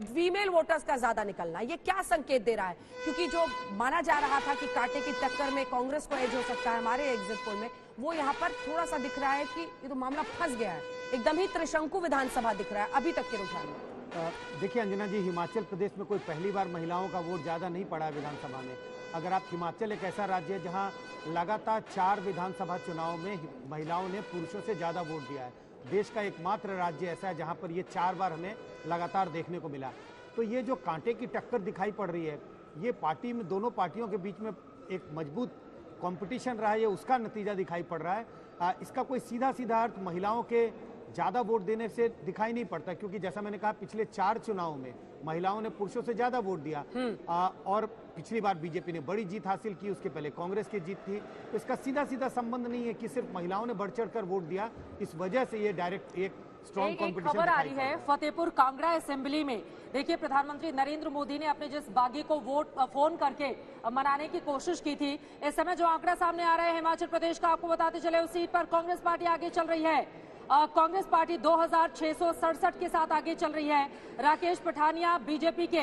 Female voters का ज्यादा निकलना, ये क्या संकेत दे रहा है? क्योंकि जो माना जा रहा था कि कांटे की टक्कर में कांग्रेस को एज हो सकता है हमारे एग्जिट पोल में, वो यहाँ पर थोड़ा सा दिख रहा है कि ये तो मामला फंस गया है, एकदम ही त्रिशंकु विधानसभा दिख रहा है अभी तक के रुझान में। देखिए अंजना जी, हिमाचल प्रदेश में कोई पहली बार महिलाओं का वोट ज्यादा नहीं पड़ा है विधानसभा में। अगर आप हिमाचल एक ऐसा राज्य है जहां लगातार 4 विधानसभा चुनाव में महिलाओं ने पुरुषों से ज्यादा वोट दिया है, देश का एकमात्र राज्य ऐसा है जहां पर ये 4 बार हमें लगातार देखने को मिला। तो ये जो कांटे की टक्कर दिखाई पड़ रही है, ये पार्टी में दोनों पार्टियों के बीच में एक मजबूत कंपटीशन रहा है, ये उसका नतीजा दिखाई पड़ रहा है। इसका कोई सीधा सीधा अर्थ महिलाओं के ज्यादा वोट देने से दिखाई नहीं पड़ता, क्योंकि जैसा मैंने कहा पिछले 4 चुनाव में महिलाओं ने पुरुषों से ज्यादा वोट दिया। और पिछली बार बीजेपी ने बड़ी जीत हासिल की, उसके पहले कांग्रेस की जीत थी। तो इसका सीधा सीधा संबंध नहीं है कि सिर्फ महिलाओं ने बढ़ चढ़कर वोट दिया, इस वजह से ये डायरेक्ट एक स्ट्रॉन्ग कंपटीशन खबर आ रही है फतेहपुर कांगड़ा असेंबली में। देखिए, प्रधानमंत्री नरेंद्र मोदी ने अपने जिस बागी को वोट फोन करके मनाने की कोशिश की थी, इस समय जो आंकड़ा सामने आ रहा है हिमाचल प्रदेश का, आपको बताते चले उस सीट पर कांग्रेस पार्टी आगे चल रही है। कांग्रेस पार्टी 2667 के साथ आगे चल रही है। राकेश पठानिया बीजेपी के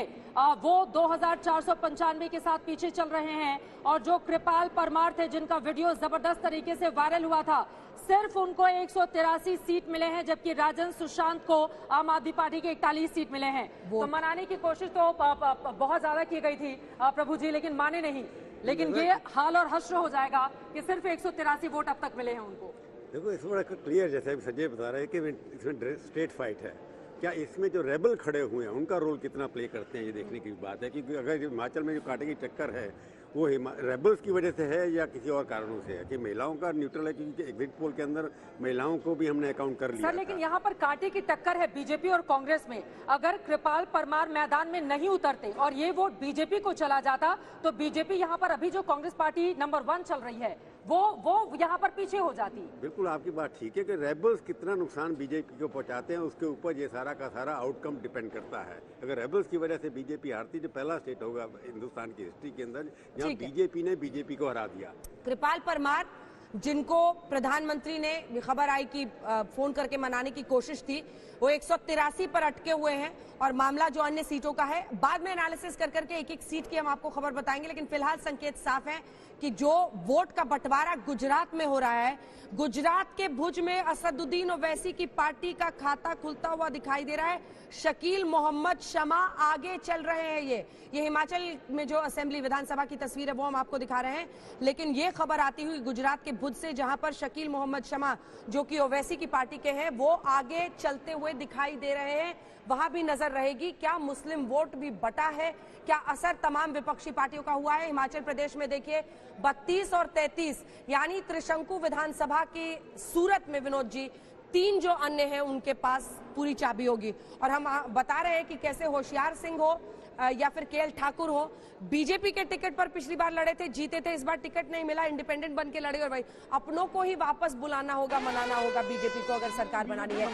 वो 2495 के साथ पीछे चल रहे हैं। और जो कृपाल परमार थे, जिनका वीडियो जबरदस्त तरीके से वायरल हुआ था, सिर्फ उनको 183 सीट मिले हैं, जबकि राजन सुशांत को आम आदमी पार्टी के 41 सीट मिले हैं। तो मनाने की कोशिश तो बहुत ज्यादा की गई थी प्रभु जी, लेकिन माने नहीं। लेकिन ये हाल और हश्र हो जाएगा कि सिर्फ 183 वोट अब तक मिले हैं उनको। देखो, इसमें बड़ा क्लियर, जैसे अभी संजय बता रहे हैं कि इसमें स्टेट फाइट है। क्या इसमें जो रेबल खड़े हुए हैं उनका रोल कितना प्ले करते हैं, ये देखने की बात है। क्योंकि अगर हिमाचल में जो कांटे की टक्कर है वो रेबल्स की वजह से है या किसी और कारणों से है, कि महिलाओं का न्यूट्रल है, क्योंकि एग्जिट पोल के अंदर महिलाओं को भी हमने अकाउंट कर लिया सर। लेकिन यहाँ पर कांटे की टक्कर है बीजेपी और कांग्रेस में। अगर कृपाल परमार मैदान में नहीं उतरते और ये वोट बीजेपी को चला जाता, तो बीजेपी यहाँ पर अभी जो कांग्रेस पार्टी नंबर 1 चल रही है वो यहाँ पर पीछे हो जाती। बिल्कुल आपकी बात ठीक है कि रेबल्स कितना नुकसान बीजेपी को पहुंचाते हैं, उसके ऊपर ये सारा का सारा आउटकम डिपेंड करता है। अगर रेबल्स की वजह से बीजेपी हारती, जो पहला स्टेट होगा हिंदुस्तान की हिस्ट्री के अंदर जहाँ बीजेपी ने बीजेपी को हरा दिया। कृपाल परमार, जिनको प्रधानमंत्री ने खबर आई कि फोन करके मनाने की कोशिश थी, वो 183 पर अटके हुए हैं। और मामला जो अन्य सीटों का है, बाद में एनालिसिस कर करके एक एक सीट की हम आपको खबर बताएंगे। लेकिन फिलहाल संकेत साफ है कि जो वोट का बंटवारा गुजरात में हो रहा है, गुजरात के भुज में असदुद्दीन ओवैसी की पार्टी का खाता खुलता हुआ दिखाई दे रहा है। शकील मोहम्मद शमा आगे चल रहे हैं। ये हिमाचल में जो असेंबली विधानसभा की तस्वीर है वो हम आपको दिखा रहे हैं। लेकिन ये खबर आती हुई गुजरात के भुज से, जहां पर शकील मोहम्मद शमा जो कि ओवैसी की पार्टी के हैं, वो आगे चलते हुए दिखाई दे रहे हैं। वहां भी नजर रहेगी क्या मुस्लिम वोट भी बटा है, क्या असर तमाम विपक्षी पार्टियों का हुआ है। हिमाचल प्रदेश में देखिए 32 और 33 यानी त्रिशंकु विधानसभा की सूरत में विनोद जी 3 जो अन्य हैं उनके पास पूरी चाबी होगी। और हम बता रहे हैं कि कैसे होशियार सिंह हो या फिर केएल ठाकुर हो, बीजेपी के टिकट पर पिछली बार लड़े थे, जीते थे, इस बार टिकट नहीं मिला, इंडिपेंडेंट बन के लड़े। और भाई अपनों को ही वापस बुलाना होगा, मनाना होगा बीजेपी को अगर सरकार बनानी है।